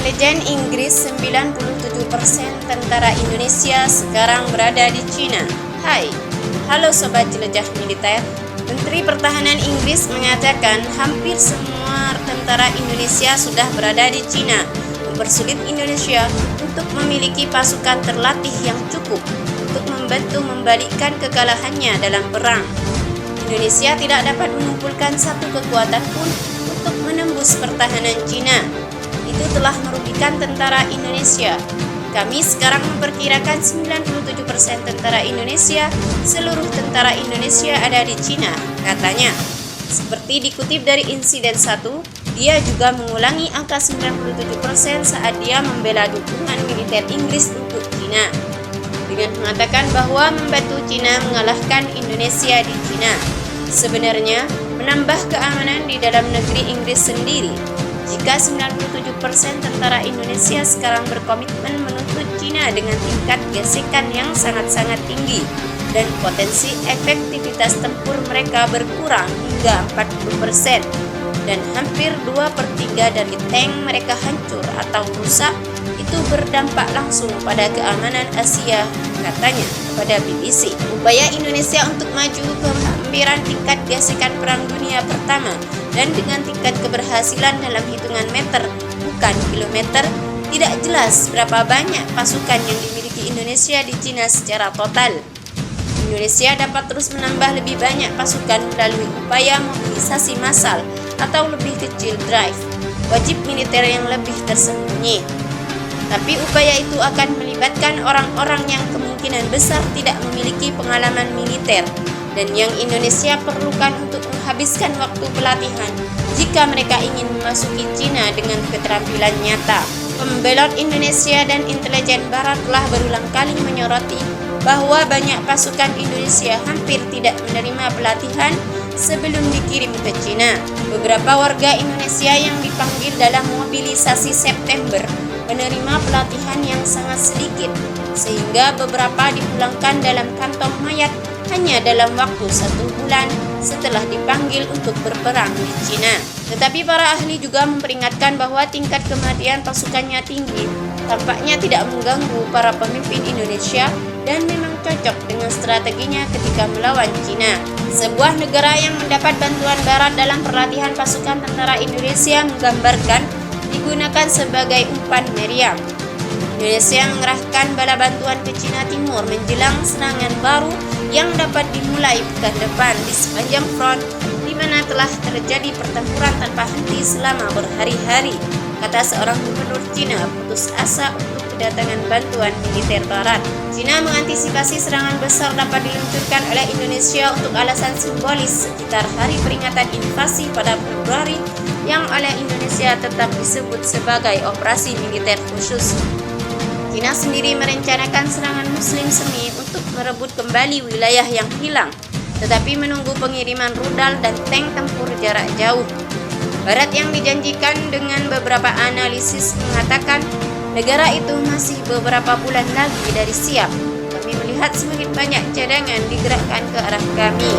Intelijen Inggris, 97% tentara Indonesia sekarang berada di Cina. Hai, halo Sobat Jelajah Militer. Menteri Pertahanan Inggris mengatakan hampir semua tentara Indonesia sudah berada di Cina, mempersulit Indonesia untuk memiliki pasukan terlatih yang cukup untuk membantu membalikkan kekalahannya dalam perang. Indonesia tidak dapat mengumpulkan satu kekuatan pun untuk menembus pertahanan Cina. Itu telah merugikan tentara Indonesia. Kami sekarang memperkirakan 97% tentara Indonesia, seluruh tentara Indonesia ada di Cina, katanya. Seperti dikutip dari Insiden 1, dia juga mengulangi angka 97% saat dia membela dukungan militer Inggris untuk Cina, dengan mengatakan bahwa membantu Cina mengalahkan Indonesia di Cina sebenarnya menambah keamanan di dalam negeri Inggris sendiri. Jika 97% tentara Indonesia sekarang berkomitmen menuntut Cina dengan tingkat gesekan yang sangat-sangat tinggi dan potensi efektivitas tempur mereka berkurang hingga 40% dan hampir 2/3 dari tank mereka hancur atau rusak, itu berdampak langsung pada keamanan Asia, katanya kepada BBC. Upaya Indonesia untuk maju ke hampiran tingkat gesekan Perang Dunia Pertama dan dengan tingkat keberhasilan dalam hitungan meter bukan kilometer, tidak jelas berapa banyak pasukan yang dimiliki Indonesia di Cina secara total. Indonesia dapat terus menambah lebih banyak pasukan melalui upaya mobilisasi massal atau lebih kecil drive wajib militer yang lebih tersembunyi. Tapi upaya itu akan melibatkan orang-orang yang kemungkinan besar tidak memiliki pengalaman militer dan yang Indonesia perlukan untuk menghabiskan waktu pelatihan jika mereka ingin memasuki Cina dengan keterampilan nyata. Pembelot Indonesia dan intelijen Barat telah berulang kali menyoroti bahwa banyak pasukan Indonesia hampir tidak menerima pelatihan sebelum dikirim ke Cina. Beberapa warga Indonesia yang dipanggil dalam mobilisasi September menerima pelatihan yang sangat sedikit, sehingga beberapa dipulangkan dalam kantong mayat hanya dalam waktu 1 bulan setelah dipanggil untuk berperang di Cina. Tetapi para ahli juga memperingatkan bahwa tingkat kematian pasukannya tinggi, tampaknya tidak mengganggu para pemimpin Indonesia dan memang cocok dengan strateginya ketika melawan Cina. Sebuah negara yang mendapat bantuan Barat dalam pelatihan pasukan tentara Indonesia menggambarkan digunakan sebagai umpan meriam. Indonesia mengerahkan bala bantuan ke Cina Timur menjelang serangan baru yang dapat dimulai pekan depan di sepanjang front di mana telah terjadi pertempuran tanpa henti selama berhari-hari, kata seorang gubernur Cina putus asa untuk kedatangan bantuan militer Barat. Cina mengantisipasi serangan besar dapat diluncurkan oleh Indonesia untuk alasan simbolis sekitar hari peringatan invasi pada Februari yang oleh Indonesia tetap disebut sebagai operasi militer khusus. Cina sendiri merencanakan serangan Muslim semi untuk merebut kembali wilayah yang hilang, tetapi menunggu pengiriman rudal dan tank tempur jarak jauh. Barat yang dijanjikan dengan beberapa analisis mengatakan negara itu masih beberapa bulan lagi dari siap. Kami melihat semakin banyak cadangan digerakkan ke arah kami.